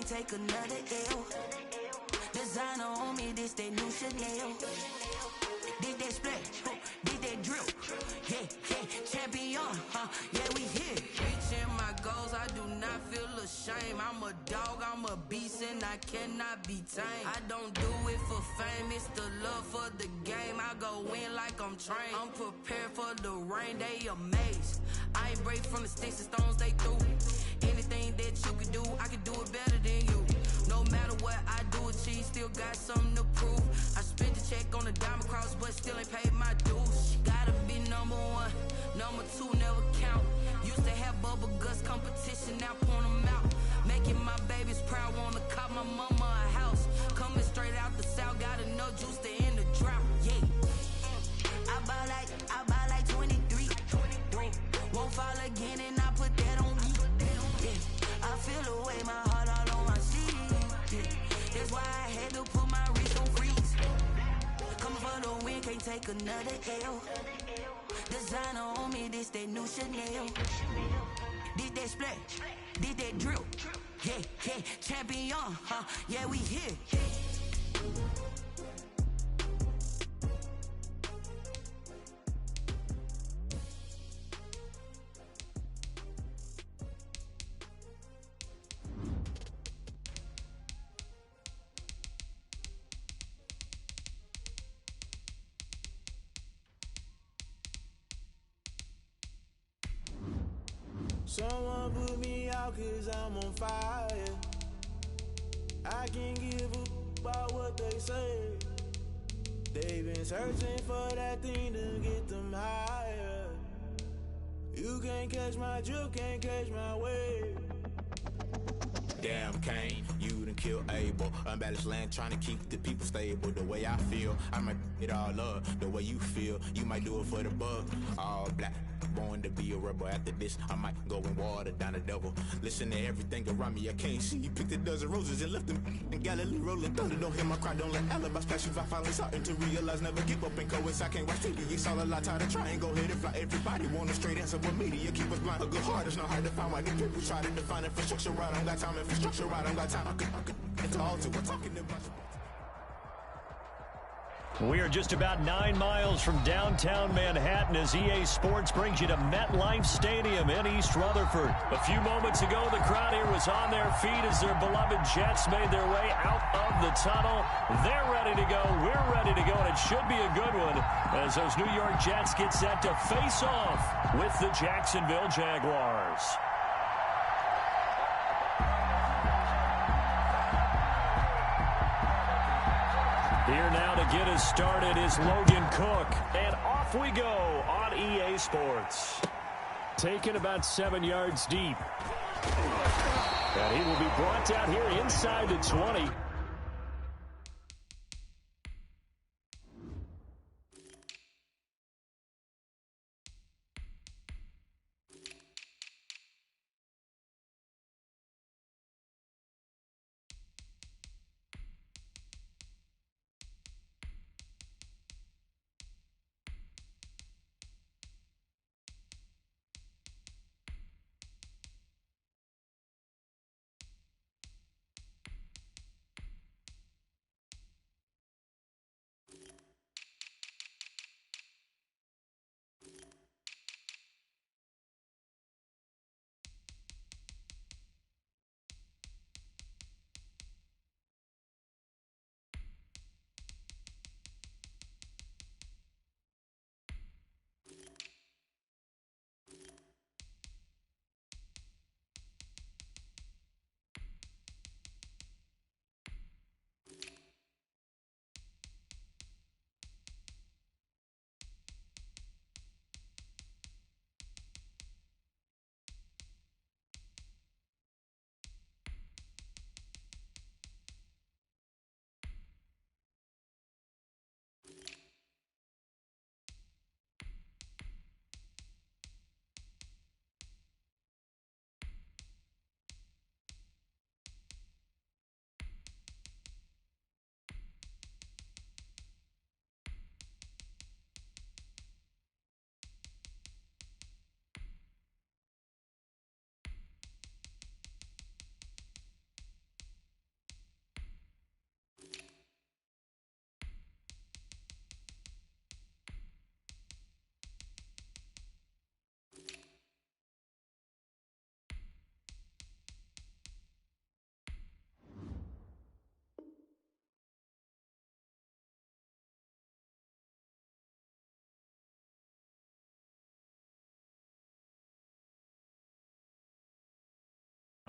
can't take another L. Designer on me, this that new Chanel. Did that splash, did that drip. Yeah, champion, yeah, we here. Reaching my goals, I do not feel ashamed. I'm a dog, I'm a beast, and I cannot be tamed. I don't do it for fame, it's the love for the game. I go in like I'm trained. I'm prepared for the rain, they amazed. I ain't break from the sticks and stones they threw. Anything that you can do, I can do it better than you. No matter what I do, achieve, still got something to prove. I spent the check on the diamond cross, but still ain't paid my dues. Gotta be number one, number two never count. Used to have bubble guts competition, now point them out. Making my babies proud, wanna cop my mama a house. Coming straight out the south, got enough juice to end the drought. Yeah, I buy like 23. Won't fall again, and I put that on me. Yeah, I feel the way, my heart all on my sleeve. Yeah, that's why I had to put my wrist on freeze. Coming for the win, can't take another L. Designer on me, this that new Chanel. Did that splash, did that drip. Yeah, champion, yeah, we here. Someone put me out cause I'm on fire. I can't give a about what they say. They've been searching for that thing to get them higher. You can't catch my drift, can't catch my wave. Damn Kane, you done killed Abel. Unbalanced land trying to keep the people stable. The way I feel, I might it all up. The way you feel, you might do it for the buck. All black, born to be a rebel. After this, I might go and water down the devil. Listen to everything around me, I can't see. Picked a dozen roses and left them in Galilee rolling thunder. Don't hear my cry, don't let alibis flash. If I finally starting to realize, never give up and coincide. I can't watch TV, it's all a lot. Tired of trying, go ahead and fly. Everybody want a straight answer, but media keep us blind. A good heart is not hard to find. Why these people try to define infrastructure right? I don't got time, infrastructure right, I don't got time. I could it's all to what talking about. We are just about 9 miles from downtown Manhattan as EA Sports brings you to MetLife Stadium in East Rutherford. A few moments ago, the crowd here was on their feet as their beloved Jets made their way out of the tunnel. They're ready to go. We're ready to go, and it should be a good one as those New York Jets get set to face off with the Jacksonville Jaguars. Here now to get us started is Logan Cook, and off we go on EA Sports. Taken about 7 yards deep. And he will be brought down here inside the 20.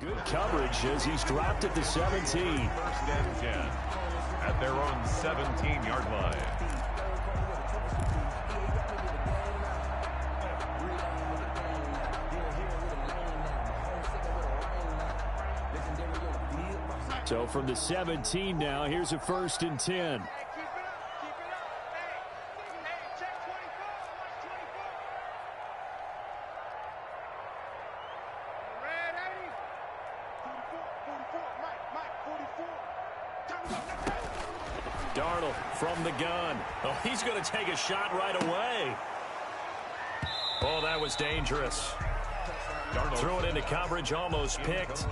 Good coverage as he's dropped at the 17. First and 10 at their own 17-yard line. So from the 17 now, here's a 1st and 10. Darnold from the gun. Oh, he's going to take a shot right away. Oh, that was dangerous. Darnold threw it into coverage, almost picked,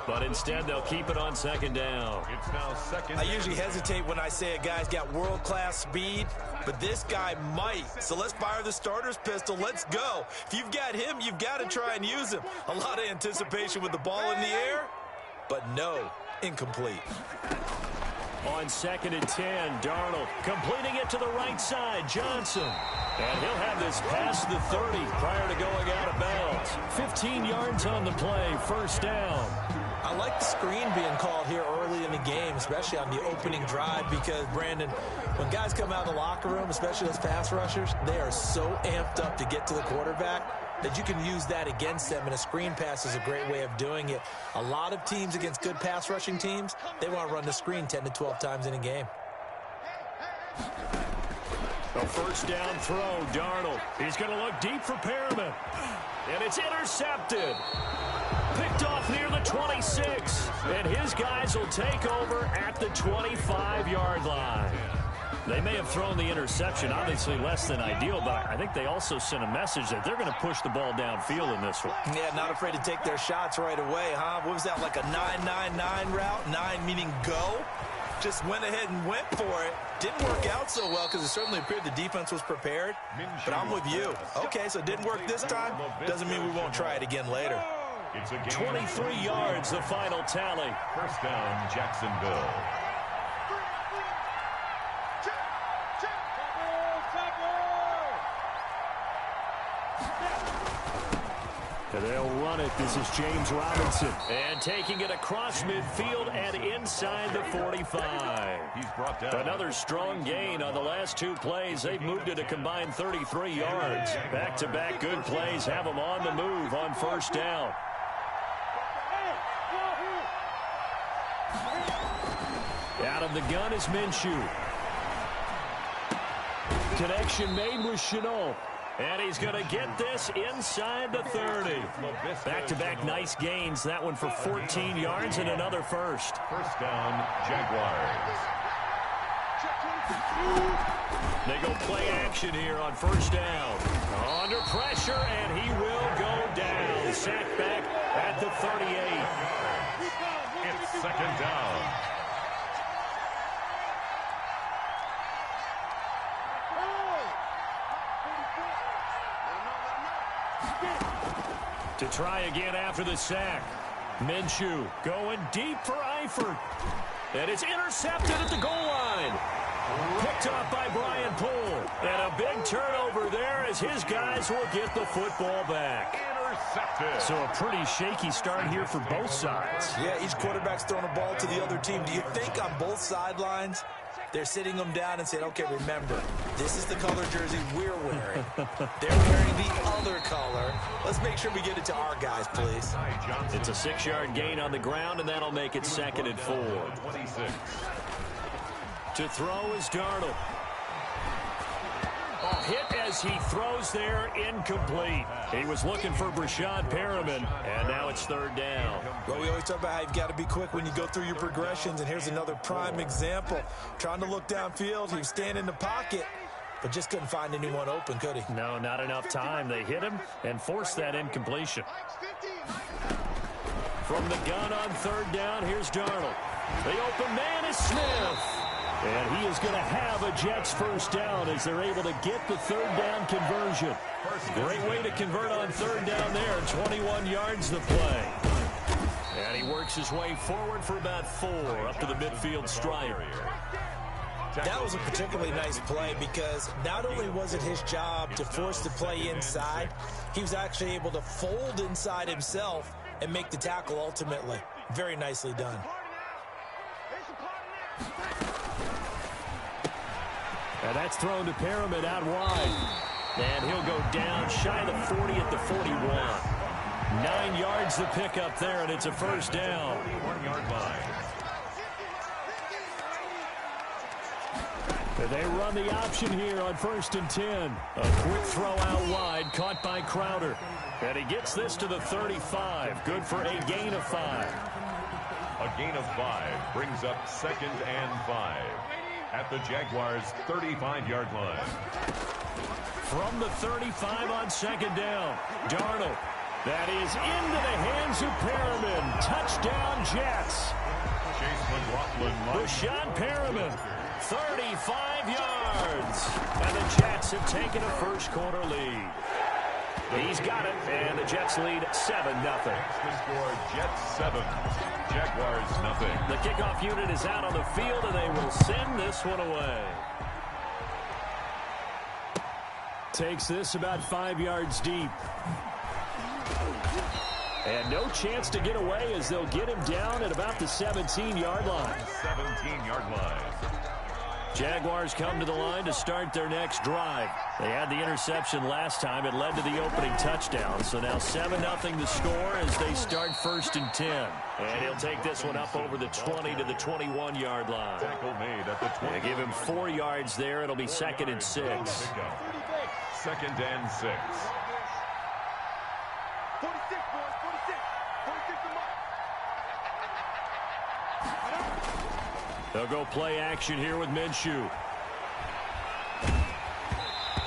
but instead they'll keep it on 2nd down. It's now 2nd. I usually hesitate when I say a guy's got world-class speed, but this guy might. So let's fire the starter's pistol. Let's go. If you've got him, you've got to try and use him. A lot of anticipation with the ball in the air, but no, incomplete. On 2nd and 10, Darnold completing it to the right side, Johnson. And he'll have this past the 30 prior to going out of bounds. 15 yards on the play, 1st down. I like the screen being called here early in the game, especially on the opening drive, because, Brandon, when guys come out of the locker room, especially those pass rushers, they are so amped up to get to the quarterback that you can use that against them, and a screen pass is a great way of doing it. A lot of teams against good pass rushing teams, they want to run the screen 10 to 12 times in a game. A 1st down throw, Darnold. He's going to look deep for Perriman. And it's intercepted. Picked off near the 26. And his guys will take over at the 25-yard line. They may have thrown the interception, obviously less than ideal, but I think they also sent a message that they're going to push the ball downfield in this one. Yeah, not afraid to take their shots right away, huh? What was that, like a 9-9-9 route? 9 meaning go? Just went ahead and went for it. Didn't work out so well because it certainly appeared the defense was prepared. But I'm with you. Okay, so it didn't work this time. Doesn't mean we won't try it again later. 23 yards, the final tally. 1st down, Jacksonville. And they'll run it. This is James Robinson. And taking it across midfield and inside the 45. He's brought down. Another strong gain on the last 2 plays. They've moved it a combined 33 yards. Back-to-back good plays have them on the move on 1st down. Out of the gun is Minshew. Connection made with Chenault. And he's going to get this inside the 30. Back-to-back nice gains. That one for 14 yards and another 1st. 1st down, Jaguars. They go play action here on 1st down. Under pressure, and he will go down. Sacked back at the 38. It's 2nd down. To try again after the sack. Minshew going deep for Eifert. And it's intercepted at the goal line. Picked up by Brian Poole. And a big turnover there as his guys will get the football back. Intercepted. So a pretty shaky start here for both sides. Yeah, each quarterback's throwing a ball to the other team. Do you think on both sidelines they're sitting them down and saying, okay, remember, this is the color jersey we're wearing. They're wearing the other color. Let's make sure we get it to our guys, please. It's a 6-yard gain on the ground, and that'll make it 2nd and 4. 26. To throw is Darnold. Hit as he throws there, incomplete. He was looking for Brashad Perriman, and now it's 3rd down. Well, we always talk about how you've got to be quick when you go through your progressions, and here's another prime example. Trying to look downfield, he was standing in the pocket, but just couldn't find anyone open, could he? No, not enough time. They hit him and forced that incompletion. From the gun on 3rd down, here's Darnold. The open man is Smith. And he is going to have a Jets 1st down as they're able to get the 3rd down conversion. Great way to convert on 3rd down there. 21 yards the play. And he works his way forward for about 4 up to the midfield stripe. That was a particularly nice play because not only was it his job to force the play inside, he was actually able to fold inside himself and make the tackle ultimately. Very nicely done. And that's thrown to Perriman out wide. And he'll go down shy of the 40 at the 41. 9 yards to pick up there, and it's a first down. 41-yard line. They run the option here on 1st and 10. A quick throw out wide, caught by Crowder. And he gets this to the 35. Good for a gain of 5. A gain of 5 brings up 2nd and 5 at the Jaguars' 35-yard line. From the 35 on 2nd down, Darnold. That is into the hands of Perriman. Touchdown, Jets. Chase McLaughlin. Rashad Perriman, 35 yards. And the Jets have taken a first-quarter lead. He's got it, and the Jets lead 7-0. The score, Jets 7, Jaguars nothing. The kickoff unit is out on the field, and they will send this one away. Takes this about 5 yards deep. And no chance to get away as they'll get him down at about the 17-yard line. 17-yard line. Jaguars come to the line to start their next drive. They had the interception last time. It led to the opening touchdown. So now 7-0 the score as they start 1st and 10. And he'll take this one up over the 20 to the 21-yard line. Tackle made at the 20. They give him 4 yards there. It'll be 2nd and 6. 2nd and 6. 46, boys, 46. 46 to mark. They'll go play action here with Minshew.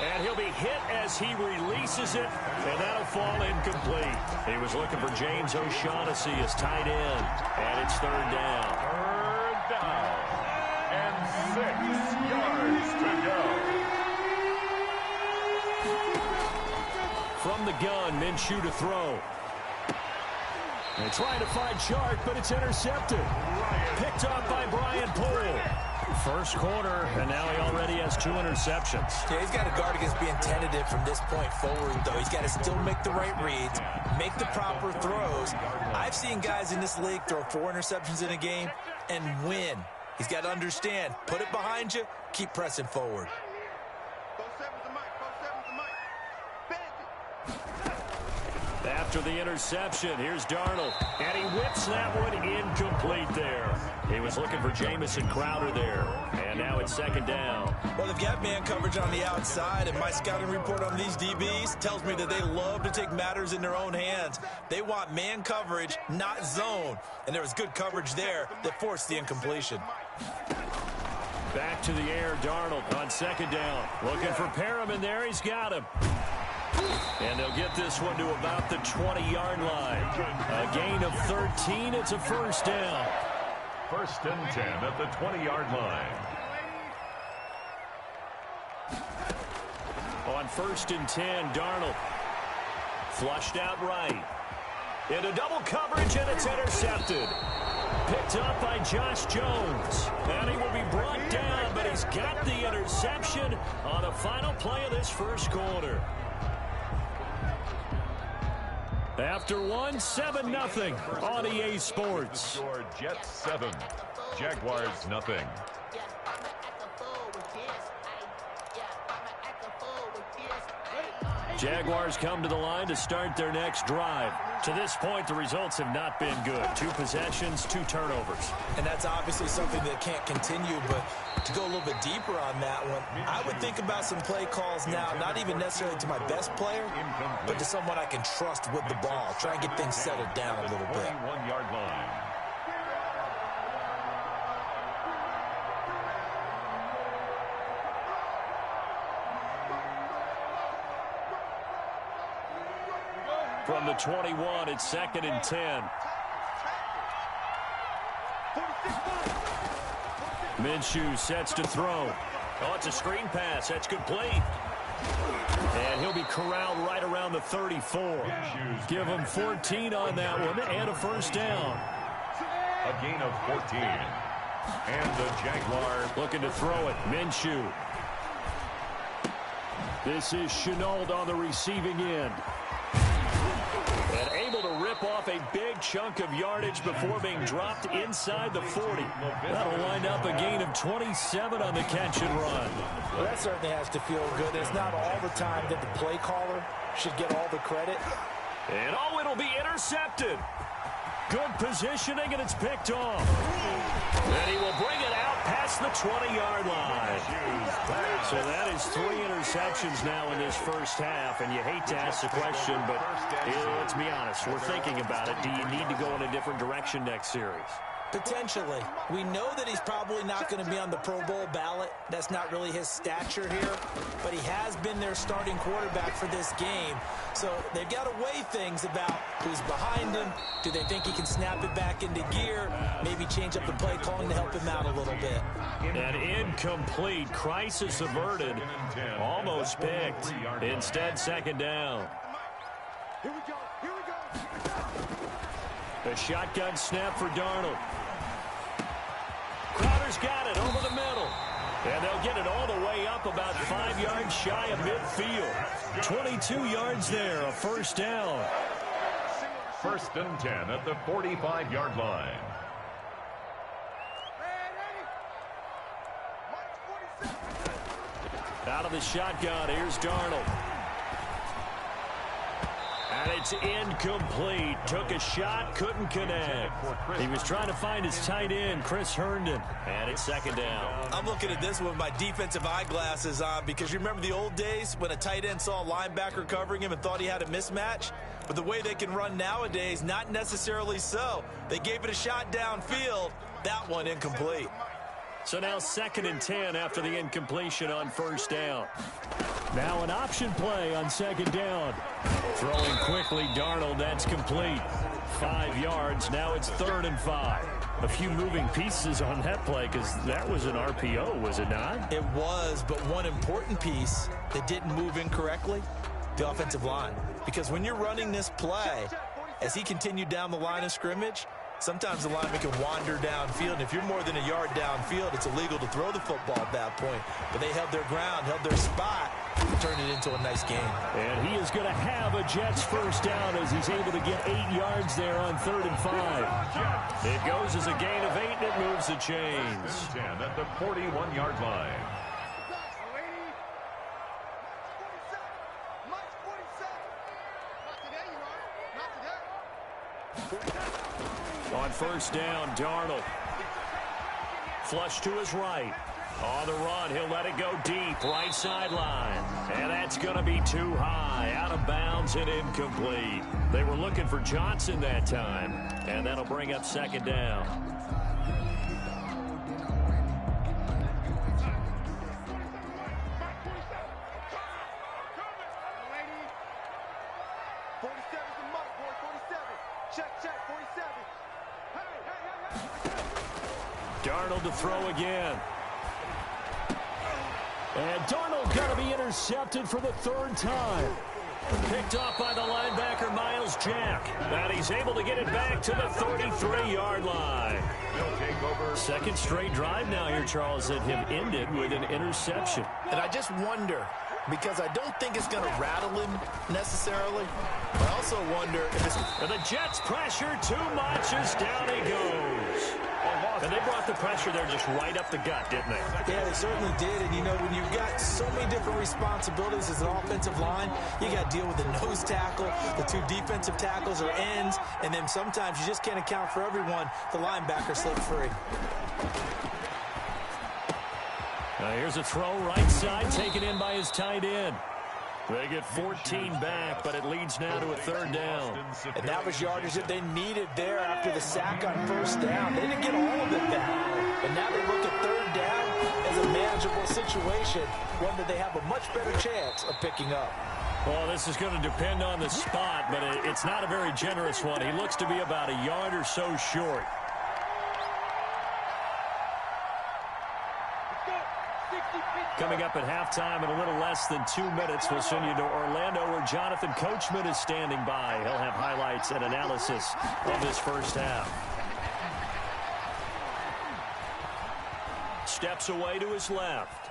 And he'll be hit as he releases it, and that'll fall incomplete. He was looking for James O'Shaughnessy as tight end, and it's 3rd down. 3rd down, and 6 yards to go. From the gun, Minshew to throw. They're trying to find Chark, but it's intercepted. Picked up by Brian Poole. First quarter, and now he already has 2 interceptions. Yeah, he's got to guard against being tentative from this point forward, though. He's got to still make the right reads, make the proper throws. I've seen guys in this league throw 4 interceptions in a game and win. He's got to understand, put it behind you, keep pressing forward. After the interception, here's Darnold. And he whips that one incomplete there. He was looking for Jamison Crowder there. And now it's 2nd down. Well, they've got man coverage on the outside, and my scouting report on these DBs tells me that they love to take matters in their own hands. They want man coverage, not zone. And there was good coverage there that forced the incompletion. Back to the air, Darnold on 2nd down. Looking for Perriman there. He's got him. And they'll get this one to about the 20-yard line. A gain of 13. It's a first down. 1st and 10 at the 20-yard line. On 1st and 10, Darnold. Flushed out right. Into double coverage, and it's intercepted. Picked up by Josh Jones. And he will be brought down, but he's got the interception on the final play of this first quarter. After 7-0 on EA Sports. Score, Jets 7, Jaguars nothing. Jaguars come to the line to start their next drive. To this point, the results have not been good. 2 possessions, 2 turnovers. And that's obviously something that can't continue, but to go a little bit deeper on that one, I would think about some play calls now, not even necessarily to my best player, but to someone I can trust with the ball. Try and get things settled down a little bit. 21-yard line. From the 21, it's 2nd and 10. Minshew sets to throw. Oh, it's a screen pass. That's complete. And he'll be corralled right around the 34. Give him 14 on that one and a first down. A gain of 14. And the Jaguars looking to throw it. Minshew. This is Shenault on the receiving end. And able to rip off off a big chunk of yardage before being dropped inside the 40. That'll wind up a gain of 27 on the catch and run. Well, that certainly has to feel good. It's not all the time that the play caller should get all the credit. And it'll be intercepted. Good positioning, and it's picked off. And he will bring it out past the 20-yard line. So that is 3 interceptions now in this first half, and you hate to ask the question, but let's be honest, we're thinking about it. Do you need to go in a different direction next series? Potentially. We know that he's probably not going to be on the Pro Bowl ballot. That's not really his stature here. But he has been their starting quarterback for this game. So they've got to weigh things about who's behind him. Do they think he can snap it back into gear? Maybe change up the play calling to help him out a little bit. An incomplete. Crisis averted. Almost picked. Instead, second down. Here we go. Here we go. A shotgun snap for Darnold. Crowder's got it over the middle. And they'll get it all the way up about 5 yards shy of midfield. 22 yards there, a first down. 1st and 10 at the 45-yard line. Out of the shotgun, here's Darnold. And it's incomplete. Took a shot, couldn't connect. He was trying to find his tight end, Chris Herndon. And it's second down. I'm looking at this one with my defensive eyeglasses on because you remember the old days when a tight end saw a linebacker covering him and thought he had a mismatch? But the way they can run nowadays, not necessarily so. They gave it a shot downfield. That one incomplete. So now 2nd and 10 after the incompletion on first down. Now an option play on second down. Throwing quickly, Darnold, that's complete. 5 yards, now it's 3rd and 5. A few moving pieces on that play because that was an RPO, was it not? It was, but one important piece that didn't move incorrectly, the offensive line. Because when you're running this play, as he continued down the line of scrimmage, sometimes the lineman can wander downfield, and if you're more than a yard downfield, it's illegal to throw the football at that point. But they held their ground, held their spot, and turned it into a nice game. And he is going to have a Jets first down as he's able to get 8 yards there on 3rd and 5. It goes as a gain of 8, and it moves the chains. 10 at the 41-yard line. On first down, Darnold. Flush to his right. On the run, he'll let it go deep, right sideline. And that's going to be too high, out of bounds and incomplete. They were looking for Johnson that time, and that'll bring up second down. Darnold to throw again. And Darnold got to be intercepted for the 3rd time. Picked off by the linebacker, Miles Jack. And he's able to get it back to the 33-yard line. 2nd straight drive now here, Charles, that have ended with an interception. And I just wonder, because I don't think it's going to rattle him necessarily. I also wonder if it's... And the Jets pressure too much as down he goes. And they brought the pressure there just right up the gut, didn't they? Yeah, they certainly did. And, you know, when you've got so many different responsibilities as an offensive line, you got to deal with the nose tackle, the 2 defensive tackles or ends, and then sometimes you just can't account for everyone. The linebacker slipped free. Now here's a throw right side, taken in by his tight end. They get 14 back, but it leads now to a 3rd down. And that was yardage that they needed there after the sack on first down. They didn't get all of it back. But now they look at 3rd down as a manageable situation, one that they have a much better chance of picking up. Well, this is going to depend on the spot, but it's not a very generous one. He looks to be about a yard or so short. Coming up at halftime in a little less than 2 minutes, we'll send you to Orlando where Jonathan Coachman is standing by. He'll have highlights and analysis of this first half. Steps away to his left.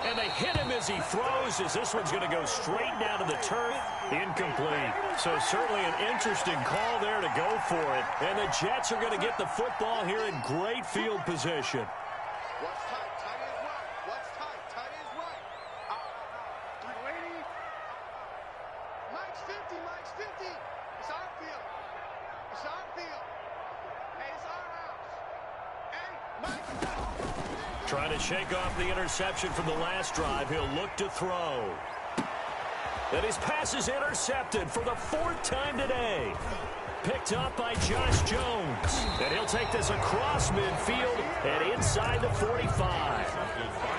And they hit him as he throws, as this one's going to go straight down to the turf. Incomplete. So certainly an interesting call there to go for it. And the Jets are going to get the football here in great field position. What's tight? Tight is right. What's tight? Tight is right. Mike's 50. Mike's 50. It's our field. It's our field. Hey, it's our house. Hey, Mike. Trying to shake off the interception from the last drive. He'll look to throw. And his pass is intercepted for the 4th time today. Picked up by Josh Jones. And he'll take this across midfield and inside the 45.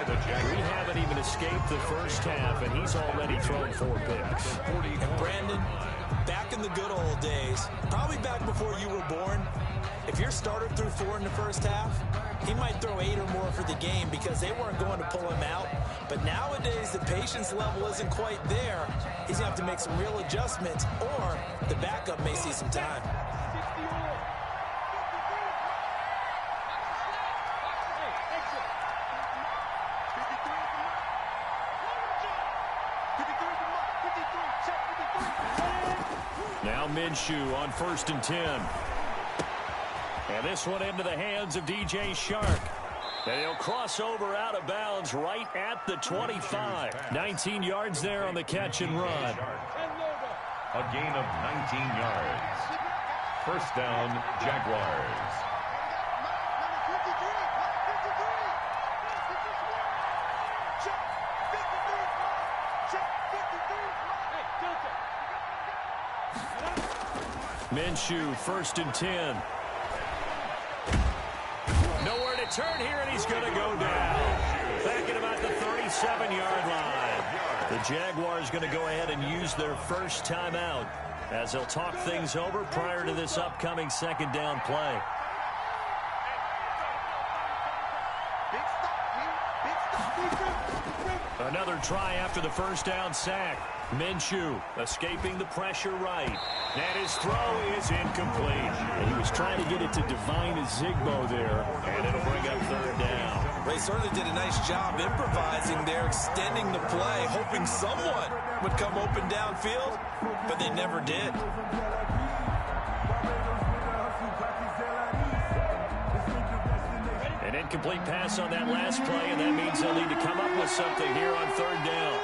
We haven't even escaped the first half, and he's already thrown 4 picks. And Brandon, back in the good old days, probably back before you were born, if your starter threw 4 in the first half, he might throw 8 or more for the game because they weren't going to pull him out. But nowadays, the patience level isn't quite there. He's going to have to make some real adjustments, or the backup may see some time. Now Minshew on 1st and 10. And this one into the hands of DJ Shark. And he'll cross over out of bounds right at the 25. 19 yards there on the catch and run. A gain of 19 yards. First down, Jaguars. Minshew, 1st and 10. Nowhere to turn here, and he's going to go down. Back at about the 37-yard line. The Jaguars going to go ahead and use their first timeout as they'll talk things over prior to this upcoming 2nd down play. Another try after the first down sack. Minshew escaping the pressure right. And his throw is incomplete. And he was trying to get it to Divine Azigbo there, and it'll bring up 3rd down. They certainly did a nice job improvising there, extending the play, hoping someone would come open downfield, but they never did. An incomplete pass on that last play, and that means they'll need to come up with something here on 3rd down.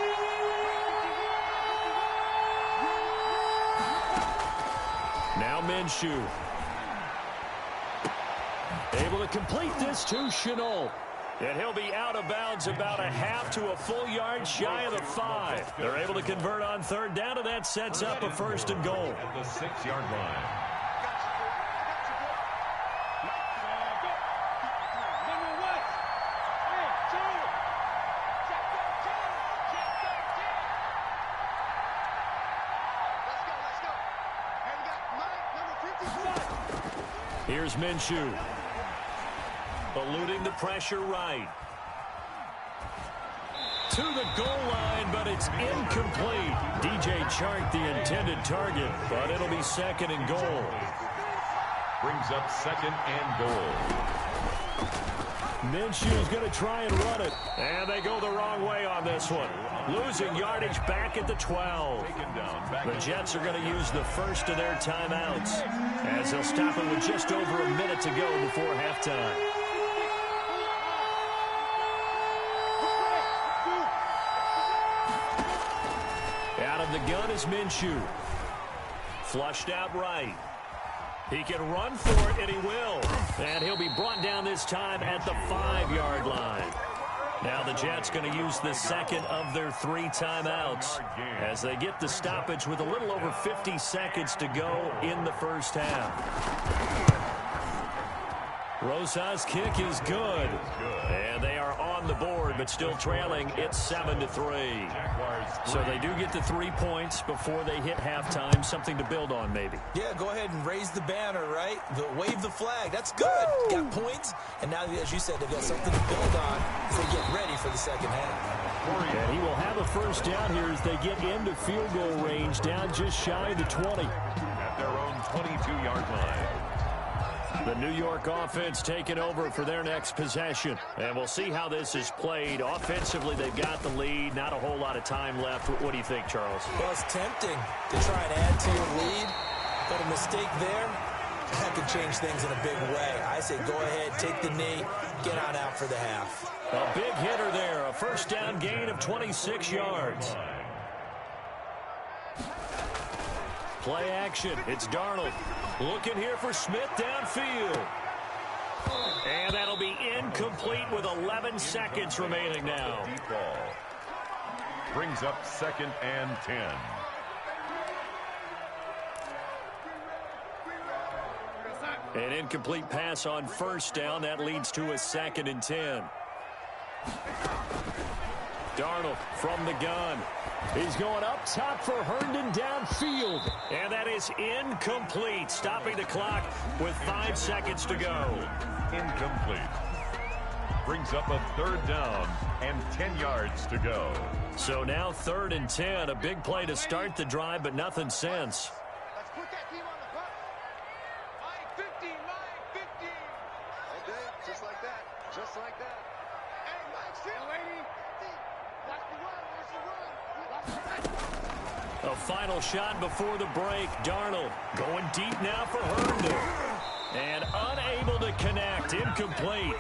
Now Minshew. Able to complete this to Chenault. And he'll be out of bounds about a half to a full yard shy of the 5. They're able to convert on 3rd down, and that sets up a 1st and goal. At the 6-yard line. Here's Minshew. Eluding the pressure right. To the goal line, but it's incomplete. DJ Chark, the intended target, but it'll be 2nd and goal. Brings up 2nd and goal. Minshew's going to try and run it. And they go the wrong way on this one. Losing yardage back at the 12. The Jets are going to use the first of their timeouts as they'll stop it with just over a minute to go before halftime. Out of the gun is Minshew. Flushed out right. He can run for it, and he will. And he'll be brought down this time at the 5-yard line. Now the Jets going to use the 2nd of their 3 timeouts as they get the stoppage with a little over 50 seconds to go in the first half. Rosa's kick is good. And they are on the board, but still trailing. It's 7-3. So they do get the 3 points before they hit halftime. Something to build on, maybe. Yeah, go ahead and raise the banner, right? Wave the flag. That's good. Got points. And now, as you said, they've got something to build on as they get ready for the second half. And he will have a first down here as they get into field goal range, down just shy of the 20. At their own 22-yard line. The New York offense taking over for their next possession. And we'll see how this is played. Offensively, they've got the lead. Not a whole lot of time left. What do you think, Charles? Well, it's tempting to try and add to your lead, but a mistake there, that could change things in a big way. I say go ahead, take the knee, get on out for the half. A big hitter there. A first down gain of 26 yards. Play action. It's Darnold. Looking here for Smith downfield. And that'll be incomplete with 11 seconds remaining now. Deep ball. Brings up 2nd and 10. An incomplete pass on first down. That leads to a 2nd and 10. Darnold from the gun. He's going up top for Herndon downfield. And that is incomplete. Stopping the clock with 5 seconds to go. Incomplete. Brings up a 3rd down and 10 yards to go. So now 3rd and 10. A big play to start the drive, but nothing since. Let's put that team on the bus. Line 50, line 50. Okay, just like that. Just like that. Hey, Mike, still lady. Watch the run. Watch the run. A final shot before the break. Darnold going deep now for Herndon. And unable to connect. Incomplete.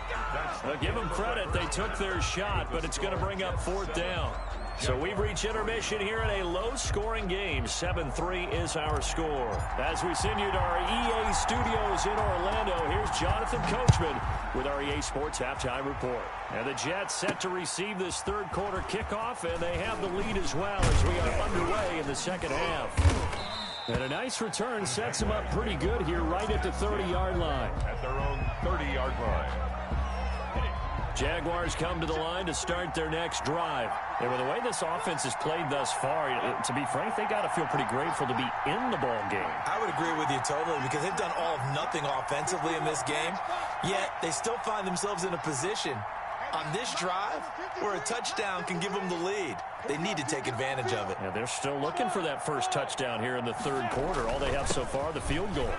Give them credit. They took their shot, but it's going to bring up 4th down. So we've reached intermission here in a low-scoring game. 7-3 is our score. As we send you to our EA studios in Orlando, here's Jonathan Coachman with our EA Sports Halftime Report. And the Jets set to receive this third quarter kickoff, and they have the lead as well as we are underway in the second half. And a nice return sets them up pretty good here right at the 30-yard line. At their own 30-yard line. Jaguars come to the line to start their next drive. And with the way this offense has played thus far, to be frank, they got to feel pretty grateful to be in the ball game. I would agree with you totally because they've done all of nothing offensively in this game, yet they still find themselves in a position on this drive where a touchdown can give them the lead. They need to take advantage of it. Yeah, they're still looking for that first touchdown here in the third quarter. All they have so far, the field goal.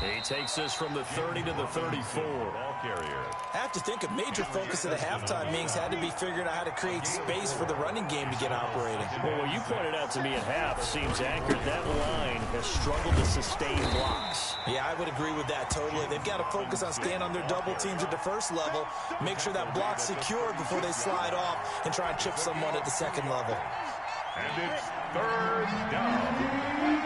He takes this from the 30 to the 34. Ball carrier. I have to think a major focus of the halftime meetings had to be figuring out how to create space for the running game to get operating. Well, what you pointed out to me at half seems accurate. That line has struggled to sustain blocks. Yeah, I would agree with that totally. They've got to focus on staying on their double teams at the first level, make sure that block's secure before they slide off and try and chip someone at the second level. And it's 3rd down.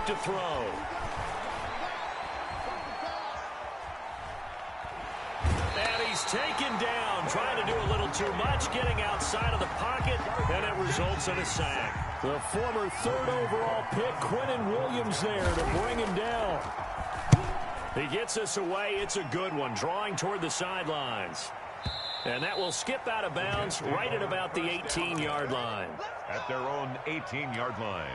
To throw. And he's taken down, trying to do a little too much, getting outside of the pocket, and it results in a sack. The former 3rd overall pick, Quinnen Williams, there to bring him down. He gets us away. It's a good one, drawing toward the sidelines. And that will skip out of bounds right at about the 18-yard line. At their own 18-yard line.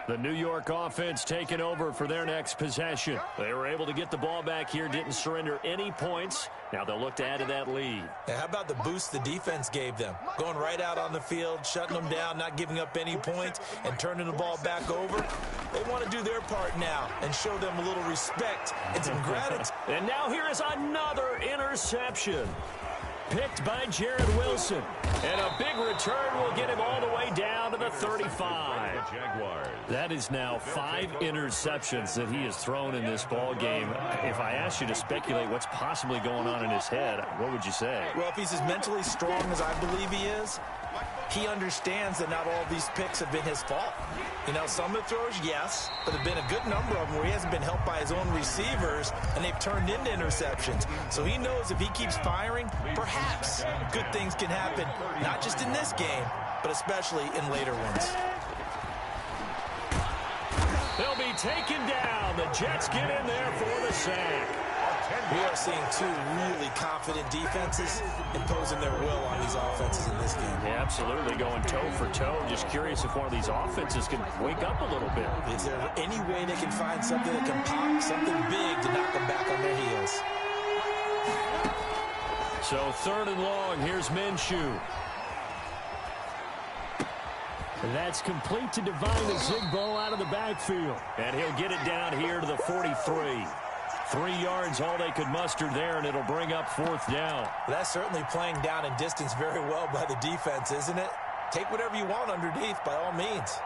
The New York offense taking over for their next possession. They were able to get the ball back here, didn't surrender any points. Now they'll look to add to that lead. Yeah, how about the boost the defense gave them? Going right out on the field, shutting them down, not giving up any points, and turning the ball back over. They want to do their part now and show them a little respect and some gratitude. And now here is another interception. Picked by Jared Wilson. And a big return will get him all the way down to the 35. That is now 5 interceptions that he has thrown in this ball game. If I asked you to speculate what's possibly going on in his head, what would you say? Well, if he's as mentally strong as I believe he is, he understands that not all of these picks have been his fault. You know, some of the throws, yes, but there have been a good number of them where he hasn't been helped by his own receivers, and they've turned into interceptions. So he knows if he keeps firing, perhaps good things can happen, not just in this game, but especially in later ones. They'll be taken down. The Jets get in there for the sack. A We are seeing two really confident defenses imposing their will on these offenses in this game. Yeah, absolutely, going toe for toe. Just curious if one of these offenses can wake up a little bit. Is there any way they can find something that can pop, something big to knock them back on their heels? So 3rd and long, here's Minshew. That's complete to Divine Azigbo out of the backfield. And he'll get it down here to the 43. 3 yards, all they could muster there, and it'll bring up 4th down. That's certainly playing down in distance very well by the defense, isn't it? Take whatever you want underneath, by all means.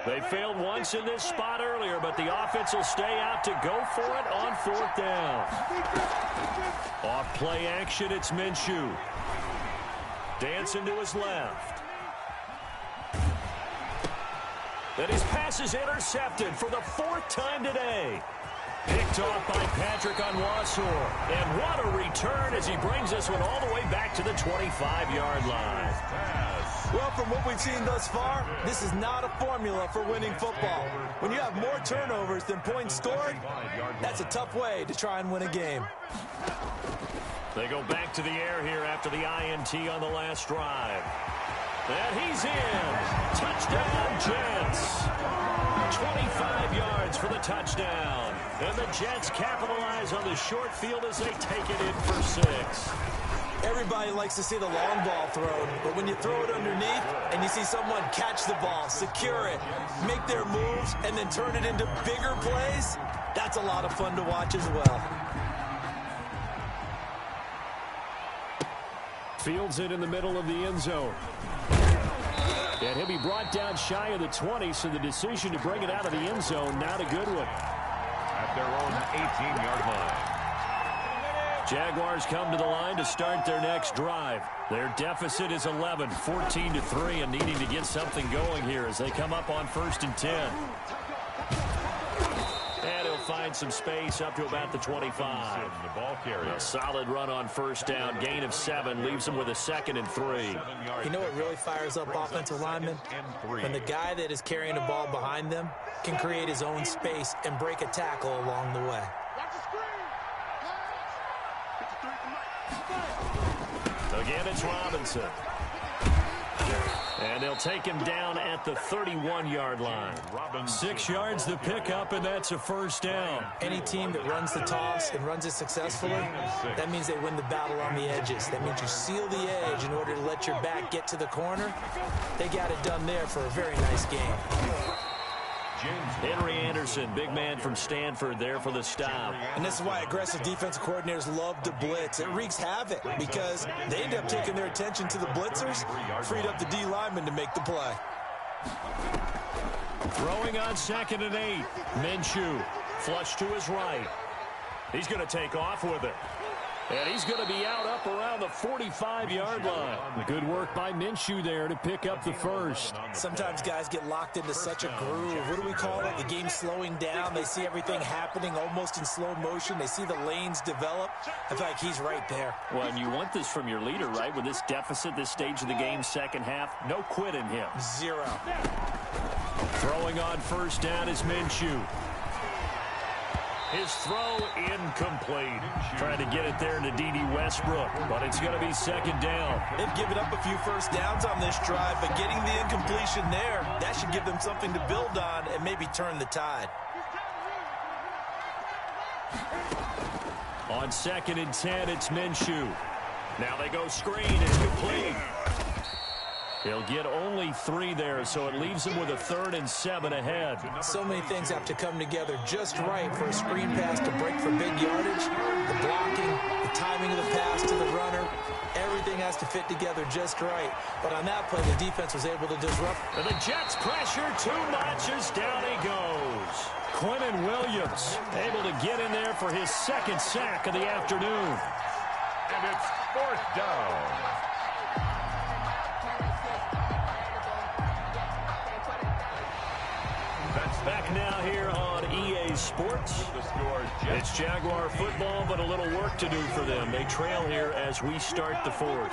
They failed once in this spot earlier, but the offense will stay out to go for it on 4th down. Off play action, it's Minshew. Dancing to his left. And his pass is intercepted for the 4th time today. Picked off by Patrick Onwuasor. And what a return as he brings this one all the way back to the 25-yard line. Well, from what we've seen thus far, this is not a formula for winning football. When you have more turnovers than points scored, that's a tough way to try and win a game. They go back to the air here after the INT on the last drive. And he's in. Touchdown, Jets. 25 yards for the touchdown. And the Jets capitalize on the short field as they take it in for 6. Everybody likes to see the long ball thrown, but when you throw it underneath and you see someone catch the ball, secure it, make their moves, and then turn it into bigger plays, that's a lot of fun to watch as well. Fields it in the middle of the end zone. And he'll be brought down shy of the 20, so the decision to bring it out of the end zone, not a good one. At their own 18-yard line. Jaguars come to the line to start their next drive. Their deficit is 11, 14-3, and needing to get something going here as they come up on 1st and 10. And he'll find some space up to about the 25. The ball carrier. A solid run on 1st down, gain of 7, leaves him with a 2nd and 3. You know what really fires up offensive linemen? When the guy that is carrying the ball behind them can create his own space and break a tackle along the way. Again, it's Robinson. And they'll take him down at the 31-yard line. 6 yards the pickup, and that's a 1st down. Any team that runs the toss and runs it successfully, that means they win the battle on the edges. That means you seal the edge in order to let your back get to the corner. They got it done there for a very nice game. Henry Anderson, big man from Stanford, there for the stop. And this is why aggressive defensive coordinators love to blitz. It wreaks havoc because they end up taking their attention to the blitzers, freed up the D lineman to make the play. Throwing on 2nd and 8. Minshew, flush to his right. He's going to take off with it. And he's going to be out up around the 45-yard line. Good work by Minshew there to pick up the 1st. Sometimes guys get locked into such a groove. What do we call it? The game's slowing down. They see everything happening almost in slow motion. They see the lanes develop. I feel like he's right there. Well, and you want this from your leader, right? With this deficit, this stage of the game, 2nd half, no quit in him. 0. Throwing on 1st down is Minshew. His throw incomplete. Trying to get it there to D.D. Westbrook, but it's going to be 2nd down. They've given up a few 1st downs on this drive, but getting the incompletion there, that should give them something to build on and maybe turn the tide. On 2nd and 10, it's Minshew. Now they go screen. It's complete. He'll get only 3 there, so it leaves him with a 3rd and 7 ahead. So many things have to come together just right for a screen pass to break for big yardage. The blocking, the timing of the pass to the runner, everything has to fit together just right. But on that play, the defense was able to disrupt. And the Jets pressure too much as down he goes. Quentin Williams able to get in there for his 2nd sack of the afternoon. And it's 4th down. Back now here on EA Sports. It's Jaguar football, but a little work to do for them. They trail here as we start the 4th.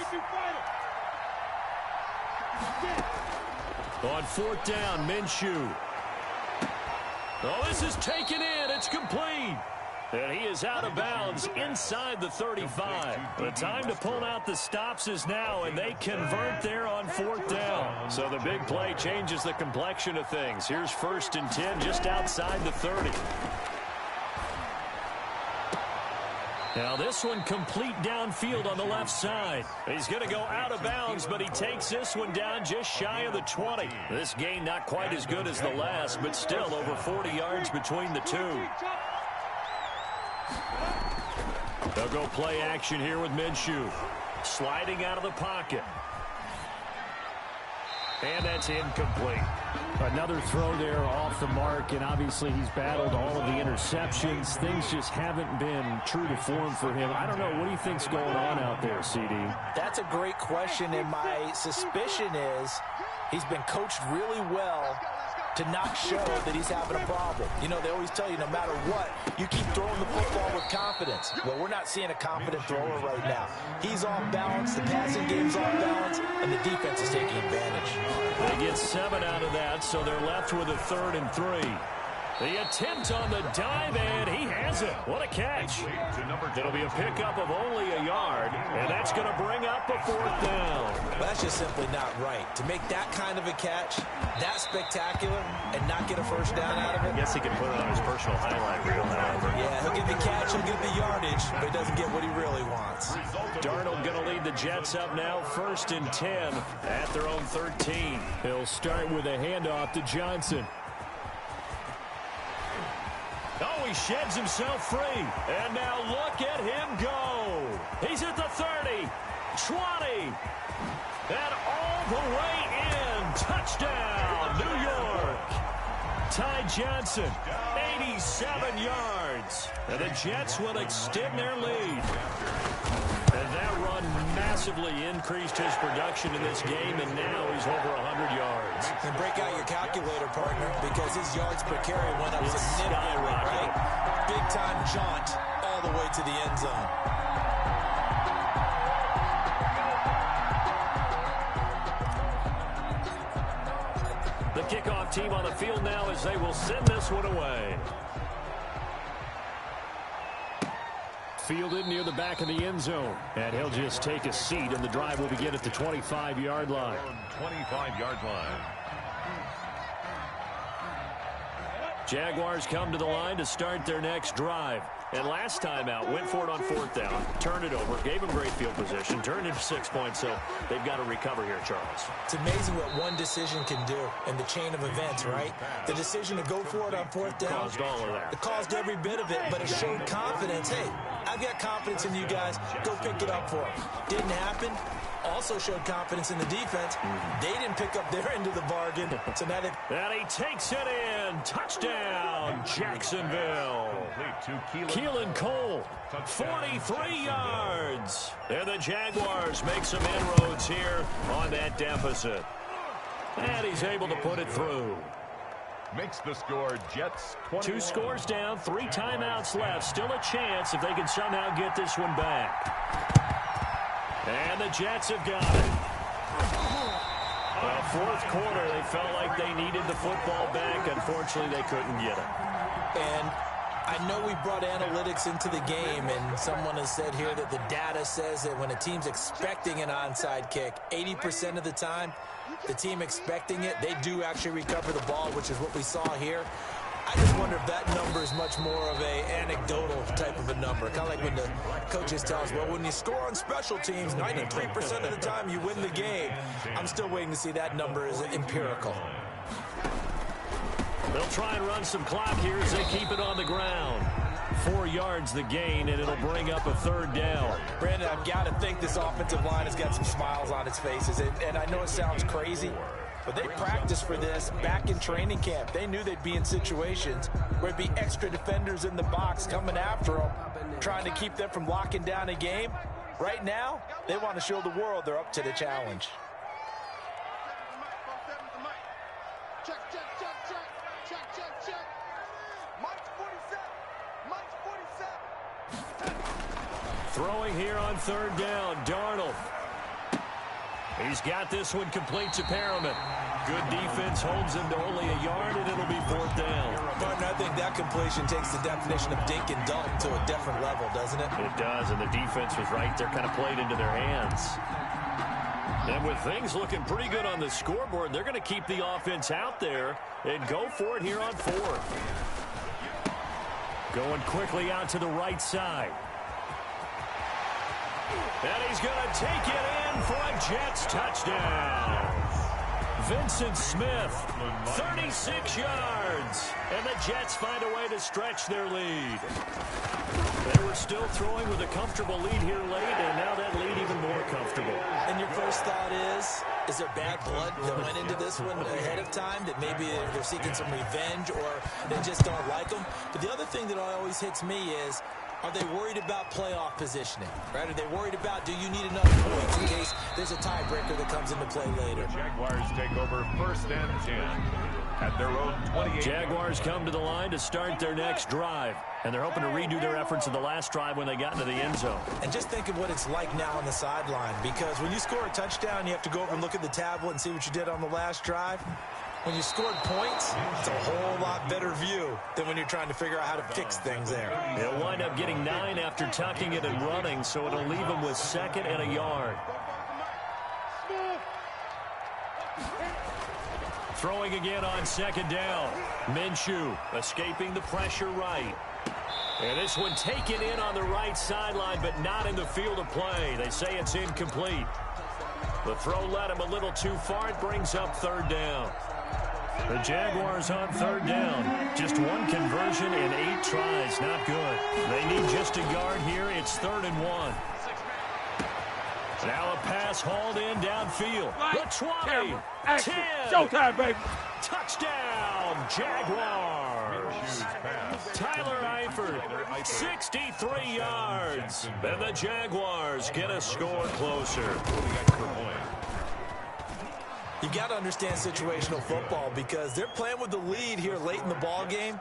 On fourth down, Minshew. Oh, this is taken in. It's complete. And he is out of bounds inside the 35. The time to pull out the stops is now, and they convert there on fourth down. So the big play changes the complexion of things. Here's 1st and 10 just outside the 30. Now this one complete downfield on the left side. He's going to go out of bounds, but he takes this one down just shy of the 20. This gain not quite as good as the last, but still over 40 yards between the two. They'll go play action here with Minshew. Sliding out of the pocket. And that's incomplete. Another throw there off the mark, and obviously he's battled all of the interceptions. Things just haven't been true to form for him. I don't know. What do you think's going on out there, CD? That's a great question, and my suspicion is he's been coached really well to not show that he's having a problem. You know, they always tell you no matter what, you keep throwing the football with confidence. Well, we're not seeing a confident thrower right now. He's off balance, the passing game's off balance, and the defense is taking advantage. They get 7 out of that, so they're left with a 3rd and 3. The attempt on the dive, and he has it. What a catch. It'll be a pickup of only a yard, and that's going to bring up a 4th down. That's just simply not right. To make that kind of a catch, that spectacular, and not get a first down out of it. I guess he can put it on his personal highlight reel, however. Yeah, he'll get the catch, he'll get the yardage, but he doesn't get what he really wants. Darnold going to lead the Jets up now, 1st and 10 at their own 13. He'll start with a handoff to Johnson. Oh, he sheds himself free. And now look at him go. He's at the 30, 20, and all the way in. Touchdown, New York. Ty Johnson, 87 yards. And the Jets will extend their lead. And that run massively increased his production in this game, and now he's over 100 yards. And break out your calculator, partner, because his yards per carry went up significantly, right? Big-time jaunt all the way to the end zone. The kickoff team on the field now as they will send this one away. Fielded near the back of the end zone. And he'll just take a seat, and the drive will begin at the 25-yard line. 25-yard line. Jaguars come to the line to start their next drive. And last time out, went for it on 4th down, turned it over, gave them great field position, turned it 6 points, so they've got to recover here, Charles. It's amazing what one decision can do in the chain of events, right? The decision to go for it on 4th down. Caused all of that. It caused every bit of it, but it showed confidence. Hey, I've got confidence in you guys. Go pick it up for them. Didn't happen. Also showed confidence in the defense. They didn't pick up their end of the bargain. So now and he takes it in. Touchdown, Jacksonville. Keelan Cole, 43 yards. And the Jaguars make some inroads here on that deficit. And he's able to put it through. Makes the score Jets 21. 2 scores down, 3 timeouts left. Still a chance if they can somehow get this one back. And the Jets have got it. Well, 4th quarter, they felt like they needed the football back. Unfortunately, they couldn't get it. And I know we brought analytics into the game, and someone has said here that the data says that when a team's expecting an onside kick, 80% of the time, the team expecting it, they do actually recover the ball, which is what we saw here. I just wonder if that number is much more of a anecdotal type of a number. Kind of like when the coaches tell us, well, when you score on special teams, 93% of the time you win the game. I'm still waiting to see that number is empirical. They'll try and run some clock here as they keep it on the ground. 4 yards the gain, and it'll bring up a 3rd down. Brandon, I've got to think this offensive line has got some smiles on its faces. And I know it sounds crazy, but they practiced for this back in training camp. They knew they'd be in situations where it'd be extra defenders in the box coming after them, trying to keep them from locking down a game. Right now, they want to show the world they're up to the challenge. Check, check, check, check, check, check, check. Mike's 47. Mike's 47. Throwing here on 3rd down, Darnold. He's got this one complete to Perriman. Good defense holds him to only a yard, and it'll be 4th down. Partner, I think that completion takes the definition of dink and dunk to a different level, doesn't it? It does, and the defense was right there, kind of played into their hands. And with things looking pretty good on the scoreboard, they're going to keep the offense out there and go for it here on 4th. Going quickly out to the right side. And he's going to take it in for a Jets touchdown. Vincent Smith, 36 yards. And the Jets find a way to stretch their lead. They were still throwing with a comfortable lead here late, and now that lead even more comfortable. And your first thought is there bad blood that went into this one ahead of time, that maybe they're seeking some revenge or they just don't like them? But the other thing that always hits me is, are they worried about playoff positioning? Right? Are they worried about, do you need enough points in case there's a tiebreaker that comes into play later? The Jaguars take over 1st and 10 at their own 28. Jaguars come to the line to start their next drive. And they're hoping to redo their efforts in the last drive when they got into the end zone. And just think of what it's like now on the sideline, because when you score a touchdown, you have to go over and look at the tablet and see what you did on the last drive. When you scored points, it's a whole lot better view than when you're trying to figure out how to fix things there. They'll wind up getting 9 after tucking it and running, so it'll leave them with 2nd and a yard. Throwing again on 2nd down. Minshew escaping the pressure right. And this one taken in on the right sideline, but not in the field of play. They say it's incomplete. The throw led him a little too far. It brings up 3rd down. The Jaguars on 3rd down. Just 1 conversion and 8 tries. Not good. They need just a yard here. It's 3rd and 1. Now a pass hauled in downfield. The 20. 10. Showtime, baby. Touchdown, Jaguars. Tyler Eifert, 63 yards. And the Jaguars get a score closer. You got to understand situational football because they're playing with the lead here late in the ball game.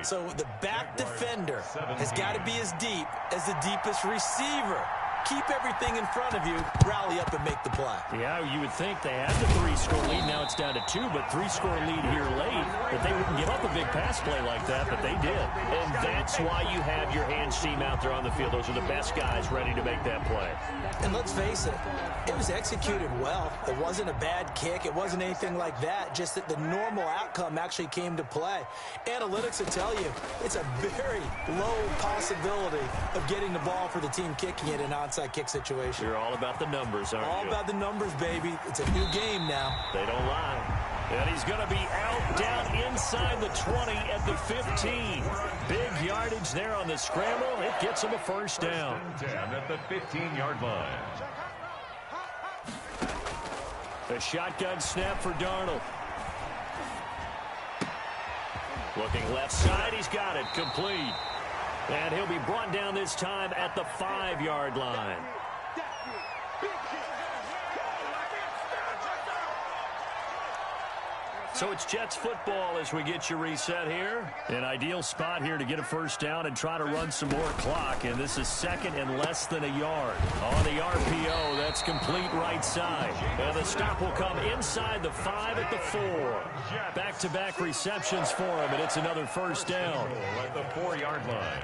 So the back defender has got to be as deep as the deepest receiver. Keep everything in front of you, rally up and make the play. Yeah, you would think they had the 3-score lead. Now it's down to 2, but 3-score lead here late. That they wouldn't give up a big pass play like that, but they did. And that's why you have your hands team out there on the field. Those are the best guys ready to make that play. And let's face it, it was executed well. It wasn't a bad kick. It wasn't anything like that. Just that the normal outcome actually came to play. Analytics will tell you it's a very low possibility of getting the ball for the team kicking it in onside kick situation. You're all about the numbers, aren't you? All about the numbers, baby. It's a new game now. They don't lie. And he's going to be out down inside the 20 at the 15. Big yardage there on the scramble. It gets him a 1st down. 10 at the 15-yard line. A shotgun snap for Darnold. Looking left side. He's got it. Complete. And he'll be brought down this time at the 5-yard line. So it's Jets football as we get you reset here. An ideal spot here to get a 1st down and try to run some more clock. And this is 2nd and less than a yard. On the RPO, that's complete right side. And the stop will come inside the 5 at the 4. Back-to-back receptions for him, and it's another 1st down. At the 4-yard line.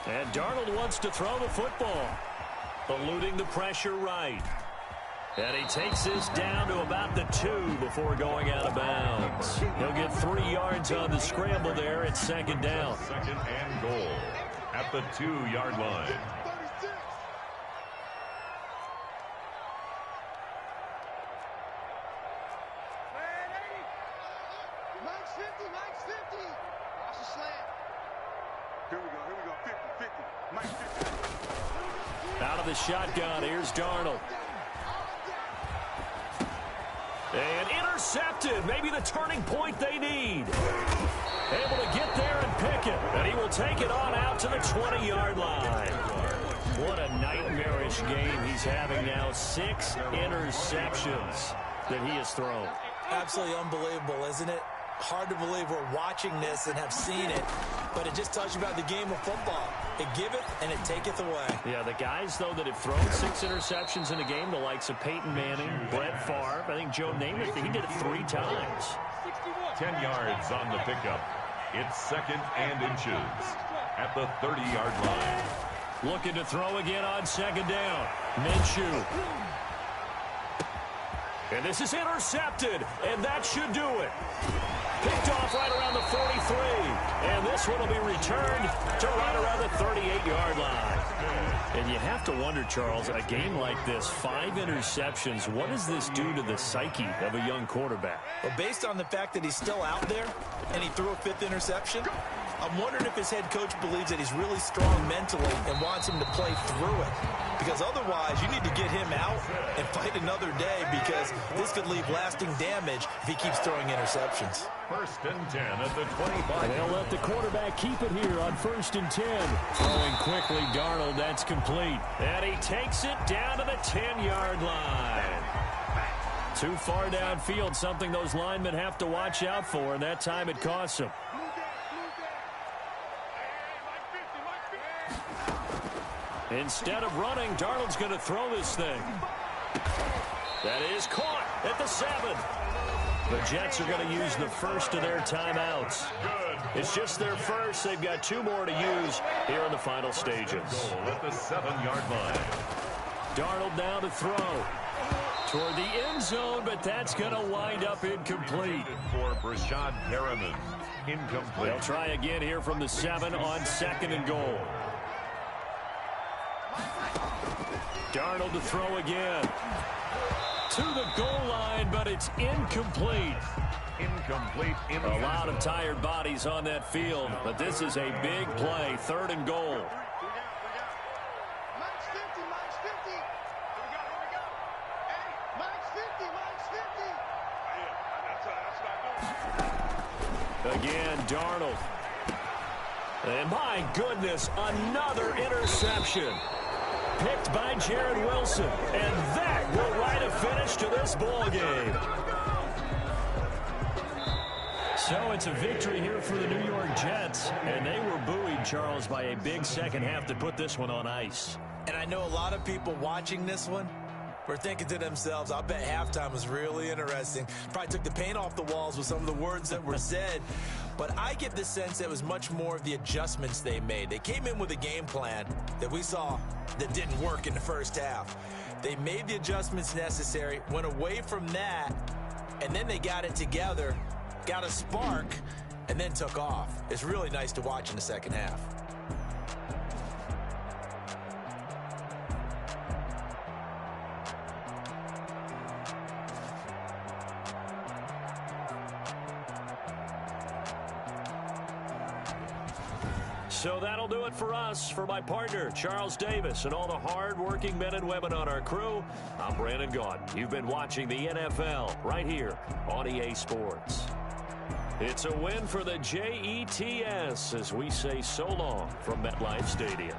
And Darnold wants to throw the football. Eluding the pressure right. And he takes this down to about the 2 before going out of bounds. He'll get 3 yards on the scramble there at 2nd down. 2nd and goal at the 2-yard line. Mike's 50. Watch the slant. Here we go. 50. Mike's 50. Out of the shotgun, here's Darnold. And intercepted. Maybe the turning point they need. Able to get there and pick it. And he will take it on out to the 20-yard line. What a nightmarish game he's having now. 6 interceptions that he has thrown. Absolutely unbelievable, isn't it? Hard to believe we're watching this and have seen it, but it just tells you about the game of football. It giveth and it taketh away. Yeah, the guys, though, that have thrown 6 interceptions in a game, the likes of Peyton Manning, Brett Favre, I think Joe Namath, he did it 3 times. 10 yards on the pickup. It's 2nd and inches at the 30-yard line. Looking to throw again on 2nd down. Minshew. And this is intercepted, and that should do it. Picked off right around the 43. And this one will be returned to right around the 38-yard line. And you have to wonder, Charles, a game like this, 5 interceptions, what does this do to the psyche of a young quarterback? Well, based on the fact that he's still out there and he threw a 5th interception, I'm wondering if his head coach believes that he's really strong mentally and wants him to play through it. Because otherwise, you need to get him out and fight another day, because this could leave lasting damage if he keeps throwing interceptions. 1st and 10 at the 25. They'll let the quarterback keep it here on 1st and 10. Throwing quickly, Darnold, that's complete. And he takes it down to the 10-yard line. Too far downfield, something those linemen have to watch out for, and that time it costs them. Instead of running, Darnold's going to throw this thing. That is caught at the 7. The Jets are going to use the first of their timeouts. It's just their first. They've got 2 more to use here in the final stages. Goal at the 7-yard line. Darnold now to throw toward the end zone, but that's going to wind up incomplete. For Brashad Perriman, incomplete. They'll try again here from the 7 on 2nd and goal. Darnold to throw again. To the goal line, but it's incomplete. Incomplete. A lot of tired bodies on that field, but this is a big play. 3rd and goal. Mike's 50, Mike's 50. Here we go. Hey, Mike's 50, Mike's 50. Again, Darnold. And my goodness, another interception. Picked by Jared Wilson. And that will write a finish to this ball game. So it's a victory here for the New York Jets. And they were buoyed, Charles, by a big second half to put this one on ice. And I know a lot of people watching this one were thinking to themselves, I bet halftime was really interesting. Probably took the paint off the walls with some of the words that were said. But I get the sense that it was much more of the adjustments they made. They came in with a game plan that we saw that didn't work in the first half. They made the adjustments necessary, went away from that, and then they got it together, got a spark, and then took off. It's really nice to watch in the second half. So that'll do it for us. For my partner, Charles Davis, and all the hard-working men and women on our crew, I'm Brandon Gaudin. You've been watching the NFL right here on EA Sports. It's a win for the Jets as we say so long from MetLife Stadium.